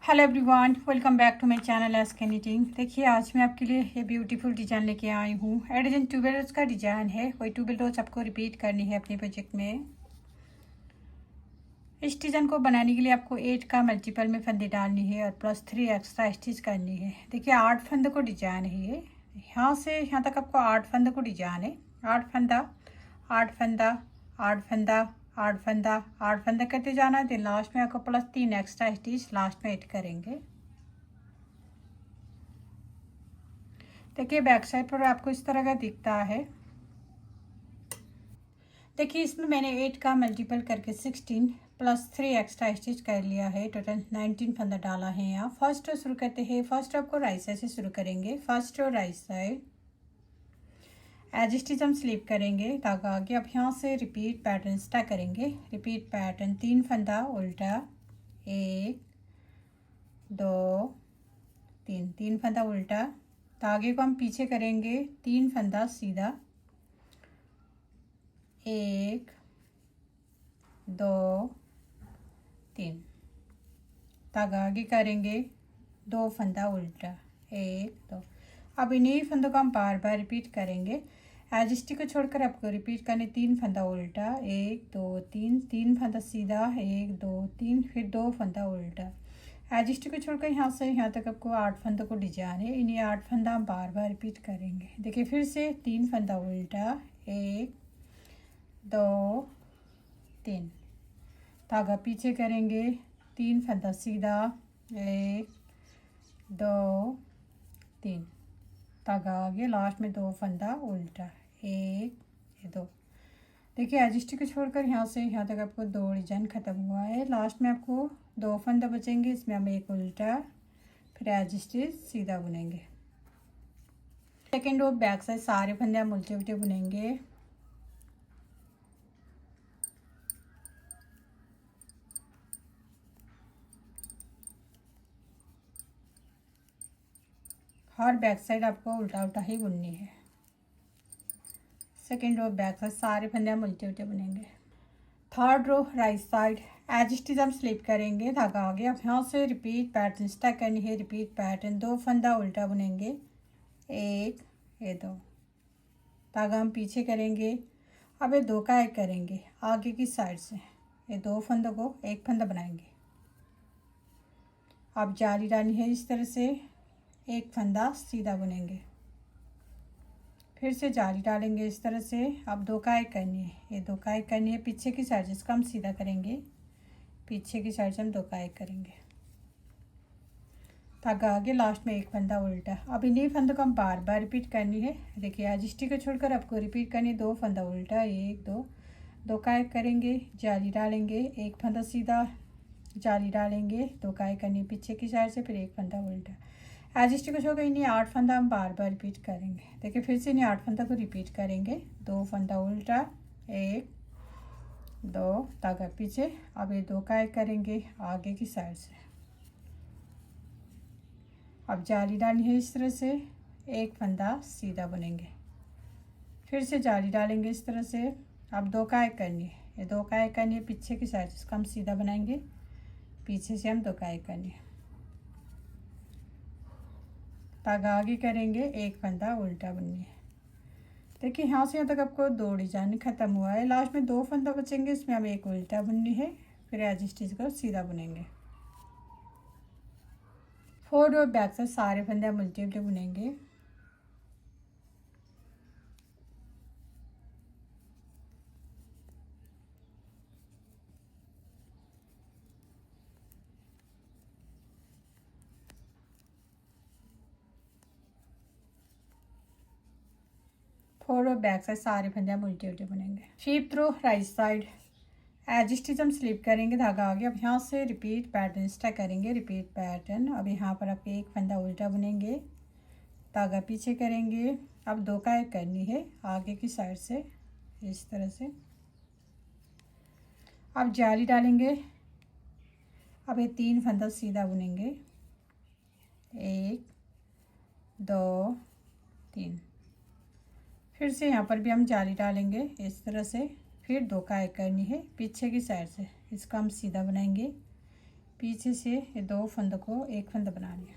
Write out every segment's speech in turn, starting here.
Hello everyone, welcome back to my channel SK knitting. देखिए आज मैं आपके लिए ये ब्यूटीफुल डिज़ाइन लेके आई हूँ। एडिजन ट्यूबल रोज का डिज़ाइन है। वही ट्यूबल रोज आपको रिपीट करनी है अपने प्रोजेक्ट में। इस डिज़ाइन को बनाने के लिए आपको 8 का मल्टीपल में फंदे डालनी है और प्लस 3 एक्स्ट्रा स्टिच करनी है। देखिए 8 फंदे को डिज़ाइन है ये। यहाँ से यहाँ तक आपको 8 फंदे को डिज़ाइन है। 8 फंदा 8 फंदा 8 फंदा 8 फंदा 8 फंदा करते जाना है। देन लास्ट में आपको प्लस 3 एक्स्ट्रा स्टिच लास्ट में ऐड करेंगे। देखिए बैक साइड पर आपको इस तरह का दिखता है। देखिए इसमें मैंने 8 का मल्टीपल करके 16 प्लस 3 एक्स्ट्रा स्टिच कर लिया है। टोटल 19 फंदा डाला है यहाँ। फर्स्ट रो शुरू करते हैं। फर्स्ट रो को राइट साइड से शुरू करेंगे। First row right side edge stitch हम स्लिप करेंगे धागा आगे। अब यहाँ से रिपीट पैटर्न स्टार्ट करेंगे। रिपीट पैटर्न 3 फंदा उल्टा 1 2 3 3 फंदा उल्टा। धागे को हम पीछे करेंगे। 3 फंदा सीधा 1 2 3 धागा आगे करेंगे। 2 फंदा उल्टा 1 2। अब इन्हीं फंदों को हम बार बार रिपीट करेंगे। एज स्टिच को छोड़कर आपको रिपीट करने 3 फंदा उल्टा 1 2 3 3 फंदा सीधा 1 2 3 फिर 2 फंदा उल्टा। एज स्टिच को छोड़कर यहाँ से यहाँ तक आपको 8 फंदों को डिजाइन है। इन्हीं 8 फंदा हम बार बार रिपीट करेंगे। देखिए फिर से 3 फंदा उल्टा 1 2 3 धागा पीछे करेंगे। 3 फंदा सीधा 1 2 3 धागा आगे। लास्ट में 2 फंदा उल्टा 1 2। देखिए एज स्टिच को छोड़कर यहाँ से यहाँ तक आपको 2 डिजाइन ख़त्म हुआ है। लास्ट में आपको 2 फंदा बचेंगे। इसमें हम 1 उल्टा फिर एज स्टिच सीधा बुनेंगे। सेकेंड रो बैक साइड सारे फंदे हम उल्टे उल्टे बुनेंगे। हर बैक साइड आपको उल्टा उल्टा ही बुननी है। सेकेंड रो बैक साइड सारे फंदे हम उल्टे उल्टे बुनेंगे। Third row right side edge stitch हम स्लिप करेंगे धागा आगे। अब यहाँ से रिपीट पैटर्न स्टार्ट करनी है। रिपीट पैटर्न 2 फंदा उल्टा बुनेंगे 1 ये 2 धागा हम पीछे करेंगे। अब ये 2 का एक करेंगे आगे की साइड से। ये 2 फंदों को 1 फंदा बनाएंगे। अब जाली डालनी है इस तरह से। 1 फंदा सीधा बुनेंगे फिर से जाली डालेंगे इस तरह से। अब 2 का एक करनी है। ये 2 का एक करनी है पीछे की साइड से। इसका हम सीधा करेंगे। पीछे की साइड से हम 2 का एक करेंगे धागा आगे। लास्ट में 1 फंदा उल्टा। अब इन्हीं फंदों को हम बार बार रिपीट करनी है। देखिए एज स्टिच को छोड़कर आपको रिपीट करनी है। 2 फंदा उल्टा 1 2 2 का एक करेंगे जाली डालेंगे। 1 फंदा सीधा जाली डालेंगे। 2 का एक करनी है पीछे की साइड से फिर 1 फंदा उल्टा। एज स्टिच को छोड़कर इन्हीं 8 फंदा हम बार बार रिपीट करेंगे। देखिए फिर से इन्हीं 8 फंदा को रिपीट करेंगे। 2 फंदा उल्टा 1 2 धागा पीछे। अब ये 2 का एक करेंगे आगे की साइड से। अब जाली डालनी है इस तरह से। 1 फंदा सीधा बुनेंगे फिर से जाली डालेंगे इस तरह से। अब 2 का एक करनी है। ये 2 का एक करनी है पीछे की साइड से। इसका हम सीधा बनाएंगे। पीछे से हम 2 का एक करनी है धागा आगे करेंगे। 1 फंदा उल्टा बुननी है। देखिए यहाँ से यहाँ तक आपको 2 डिजाइन खत्म हुआ है। लास्ट में 2 फंदा बचेंगे। इसमें हम 1 उल्टा बुननी है फिर एज स्टिच को सीधा बुनेंगे। 4 रो बैक से सारे फंदे हम उल्टे उल्टे बुनेंगे। फोर रो बैक साइड सारे फंदे हम उल्टे उल्टे बुनेंगे। Fifth row right side edge stitch हम स्लिप करेंगे धागा आगे। अब यहाँ से रिपीट पैटर्न स्टार्ट करेंगे। रिपीट पैटर्न अब यहाँ पर आप 1 फंदा उल्टा बुनेंगे धागा पीछे करेंगे। अब 2 का एक करनी है आगे की साइड से इस तरह से। अब जाली डालेंगे। अब ये 3 फंदा सीधा बुनेंगे 1 2 3 फिर से यहाँ पर भी हम जाली डालेंगे इस तरह से। फिर 2 का एक करनी है पीछे की साइड से। इसका हम सीधा बनाएंगे। पीछे से ये 2 फंदों को एक फंदा बना लिया।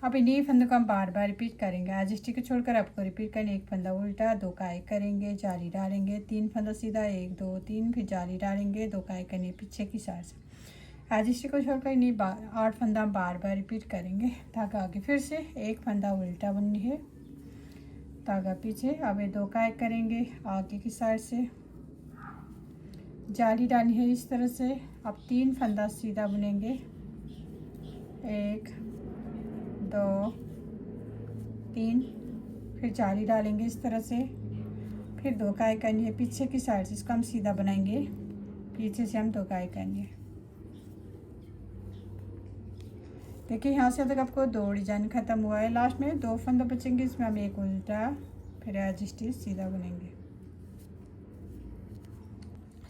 अब इन्हीं फंदों को हम बार बार रिपीट करेंगे। आज स्टिक को छोड़कर आपको रिपीट करने, एक फंदा उल्टा, 2 का एक करेंगे, जाली डालेंगे, 3 फंदा सीधा, 1 2 3, फिर जाली डालेंगे, 2 का एक करने पीछे की साइड से। आज स्टिक को छोड़कर इन्हीं 8 फंदा हम बार बार रिपीट करेंगे। धागा आगे फिर से एक फंदा उल्टा बुननी है, धागा पीछे। अब ये 2 का एक करेंगे, आगे की साइड से जाली डालनी है इस तरह से। अब 3 फंदा सीधा बुनेंगे, 1 2 3, फिर जाली डालेंगे इस तरह से, फिर 2 का एक करनी है पीछे की साइड से, इसको हम सीधा बनाएंगे, पीछे से हम 2 का एक करनी है। देखिए यहाँ से तक आपको 2 डिजाइन खत्म हुआ है। लास्ट में 2 फंदा बचेंगे, इसमें हम एक उल्टा फिर एज स्टिच सीधा बुनेंगे।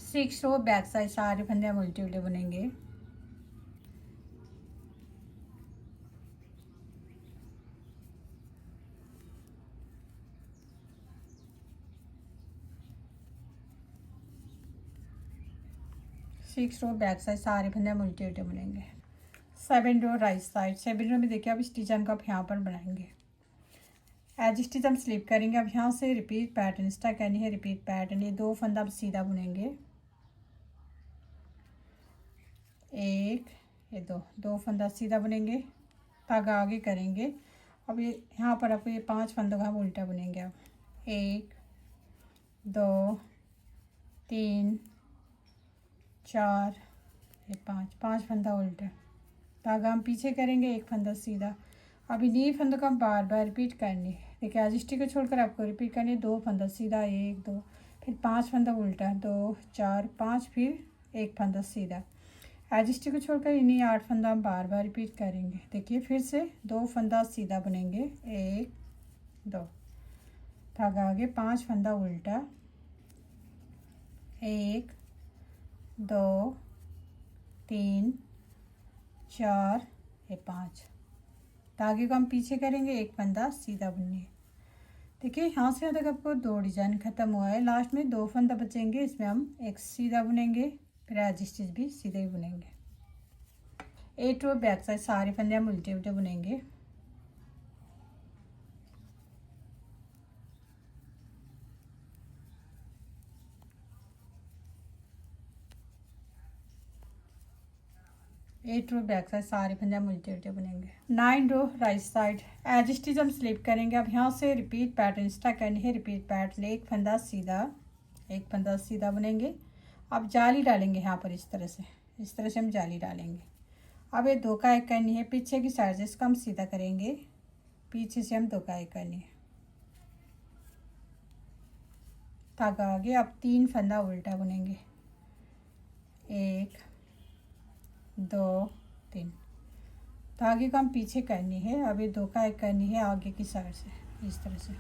6 रो बैक साइड सारे फंदे हम उल्टे उल्टे बुनेंगे। सिक्स रो बैक साइड सारे फंदे हम उल्टे उल्टे बुनेंगे। 7 रो राइट साइड। 7 रो में देखिए अब स्टिच हम आप यहाँ पर बनाएंगे। एज स्टिच हम स्लिप करेंगे। अब यहाँ से रिपीट पैटर्न स्टार्ट करनी है, रिपीट पैटर्न। ये 2 फंदा हम सीधा बुनेंगे, 1 ये 2 फंदा सीधा बुनेंगे, धागा आगे करेंगे। अब ये यहाँ पर आपको ये 5 फंदों का हम उल्टा बुनेंगे। अब 1 2 3 4 ये 5 फंदा उल्टा, धागा हम पीछे करेंगे, एक फंदा सीधा। अब इन्हीं फंदों को हम बार बार रिपीट करनी है। देखिए आज स्टिक को छोड़कर आपको रिपीट करनी है। 2 फंदा सीधा, 1 2, फिर 5 फंदा उल्टा, 2 4 5, फिर एक फंदा सीधा। आज स्टिक को छोड़कर इन्हीं 8 फंदा हम बार बार रिपीट करेंगे। देखिए फिर से 2 फंदा सीधा बुनेंगे, 1 2, धागा आगे, 5 फंदा उल्टा, 1 2 3 4 ये 5, धागे को हम पीछे करेंगे, एक फंदा सीधा बुननी है। देखिए यहाँ से तक आपको 2 डिजाइन खत्म हुआ है। लास्ट में 2 फंदा बचेंगे, इसमें हम एक सीधा बुनेंगे, फिर एज स्टिच भी सीधे ही बुनेंगे। 8 रो बैक साइड सारे फंदे हम उल्टे उल्टे बुनेंगे। एट रो बैक साइड सारे फंदे हम उल्टे उल्टे बुनेंगे। 9 रो राइट साइड। एज स्टिच हम स्लिप करेंगे। अब यहाँ से रिपीट पैटर्न स्टार्ट करनी है, रिपीट पैटर्न। एक फंदा सीधा बुनेंगे। अब जाली डालेंगे यहाँ पर इस तरह से हम जाली डालेंगे। अब ये 2 का एक करनी है, पीछे की साइड से इसको हम सीधा करेंगे, पीछे से हम 2 का एक करनी है, धागा आगे। अब 3 फंदा उल्टा बुनेंगे, 1 2 3, धागे को हम पीछे करनी है। अब ये 2 का एक करनी है आगे की साइड से इस तरह से।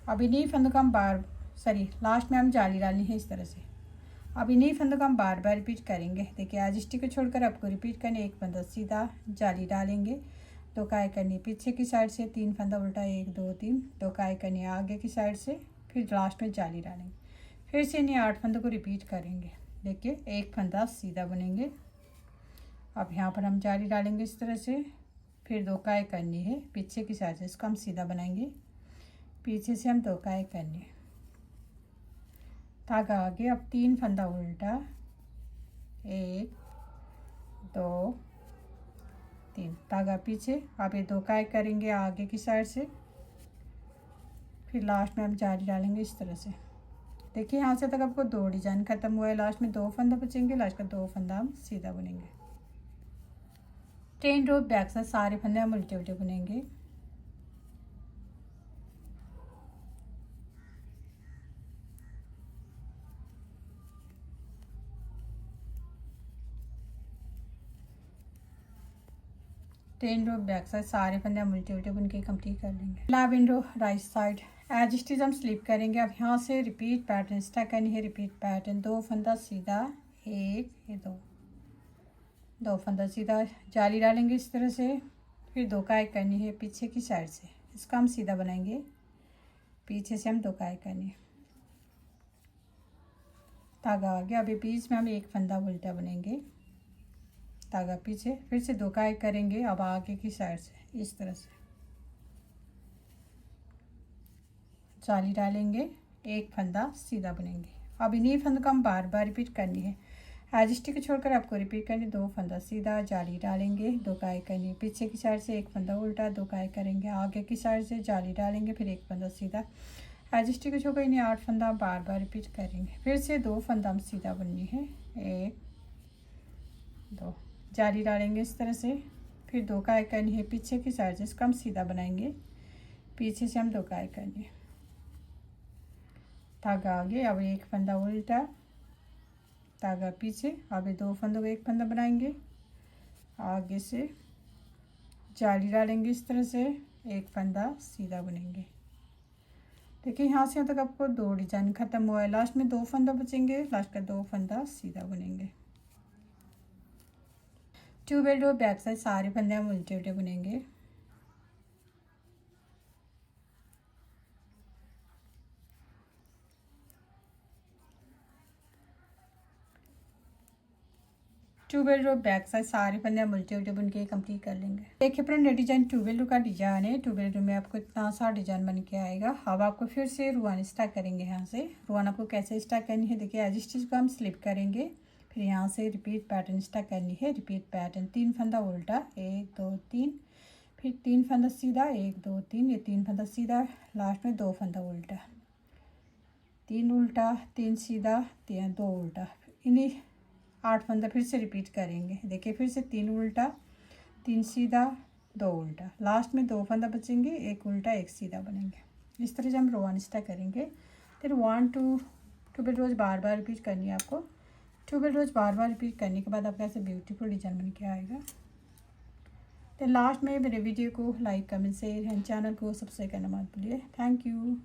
अब इन्हीं फंदों को हम लास्ट में हम जाली डालनी है इस तरह से। अब इन्हीं फंदों को हम बार बार रिपीट करेंगे। देखिए आज स्टिक को छोड़कर आपको रिपीट करने, एक फंदा सीधा, जाली डालेंगे, 2 का एक करनी पीछे की साइड से, 3 फंदा उल्टा, 1 2 3, 2 का एक करनी आगे की साइड से, फिर लास्ट में जाली डालेंगे। फिर से इन्हीं 8 फंदों को रिपीट करेंगे। देखिए एक फंदा सीधा बुनेंगे। अब यहाँ पर हम जाली डालेंगे इस तरह से, फिर 2 का एक करनी है पीछे की साइड से, इसको हम सीधा बनाएंगे, पीछे से हम 2 का एक करनी है, धागा आगे। अब 3 फंदा उल्टा, 1 2 3, धागा पीछे। अब ये 2 का एक करेंगे आगे की साइड से, फिर लास्ट में हम जाली डालेंगे इस तरह से। देखिए यहाँ से तक आपको 2 डिजाइन खत्म हुआ है। लास्ट में 2 फंदा बचेंगे, लास्ट का 2 फंदा हम सीधा बुनेंगे। 10 रो बैक साइड सारे फंदे हम उल्टे उल्टे बुनेंगे। टेन रो बैक साइड सारे फंदे हम उल्टे उल्टे बुन के कंप्लीट कर लेंगे। 11 रो राइट साइड। एज स्टिच हम स्लिप करेंगे। अब यहाँ से रिपीट पैटर्न स्टार्ट करनी है, रिपीट पैटर्न। 2 फंदा सीधा, 1 ये 2 फंदा सीधा, जाली डालेंगे इस तरह से, फिर 2 का एक करनी है पीछे की साइड से, इसका हम सीधा बनाएंगे, पीछे से हम 2 का एक करनी है, धागा आगे। अभी बीच में हम एक फंदा उल्टा बुनेंगे, धागा पीछे, फिर से 2 का 1 करेंगे। अब आगे की साइड से इस तरह से जाली डालेंगे, एक फंदा सीधा बुनेंगे। अब इन्हीं फंदों को हम बार बार रिपीट करनी है। एज स्टिक छोड़कर आपको रिपीट करनी। 2 फंदा सीधा, जाली डालेंगे, 2 का 1 करनी है। पीछे की साइड से एक फंदा उल्टा, 2 का 1 करेंगे। आगे की साइड से जाली डालेंगे, फिर एक फंदा सीधा। एज स्टिक छोड़कर इन्हें 8 फंदा बार बार रिपीट करेंगे। फिर से 2 फंदा हम सीधा बुननी है, 1 2, जाली डालेंगे इस तरह से, फिर 2 का 1 करनी है। पीछे की साइड से इसको हम सीधा बनाएंगे, पीछे से हम 2 का 1 करनी है, धागा आगे। अब एक फंदा उल्टा, धागा पीछे। अभी 2 फंदों का एक फंदा बनाएंगे, आगे से जाली डालेंगे इस तरह से, एक फंदा सीधा बुनेंगे। देखिए यहाँ से तक आपको 2 डिजाइन खत्म हुआ है। लास्ट में 2 फंदा बचेंगे, लास्ट का 2 फंदा सीधा बुनेंगे। 2 बेल्ट और बैक साइड सारे फंदे हम उल्टे उल्टे बुनेंगे। ट्यूबेल रो बैक साइड सारे फंदे हम उल्टे उल्टे बुन के कंप्लीट कर लेंगे। देखिए फ्रेंड, डिजाइन ट्यूबेल रो का डिजाइन है। ट्यूबेल रो में आपको इतना सा डिजाइन बन के आएगा। अब आपको फिर से रुआन स्टार्ट करेंगे। यहाँ से रुआन आपको कैसे स्टार्ट करनी है, देखिए एज स्टिच को हम स्लिप करेंगे, फिर यहाँ से रिपीट पैटर्न स्टार्ट करनी है। रिपीट पैटर्न 3 फंदा उल्टा, 1 2 3, फिर 3 फंदा सीधा, 1 2 3, ये 3 फंदा सीधा, लास्ट में 2 फंदा उल्टा, 3 उल्टा, 3 सीधा, 2 उल्टा। इन्हीं 8 फंदा फिर से रिपीट करेंगे। देखिए फिर से 3 उल्टा, 3 सीधा, 2 उल्टा, लास्ट में 2 फंदा बचेंगे, 1 उल्टा 1 सीधा बनेंगे। इस तरह से हम रोवन स्टार्ट करेंगे। फिर 1 2 ट्यूबल रोज बार बार रिपीट करनी है आपको। ट्यूबल रोज बार बार रिपीट करने के बाद आपका ऐसे ब्यूटीफुल डिजाइन बन के आएगा। तो लास्ट में मेरे वीडियो को like comment share and channel को सब्सक्राइब करना मत भूलिए। Thank you.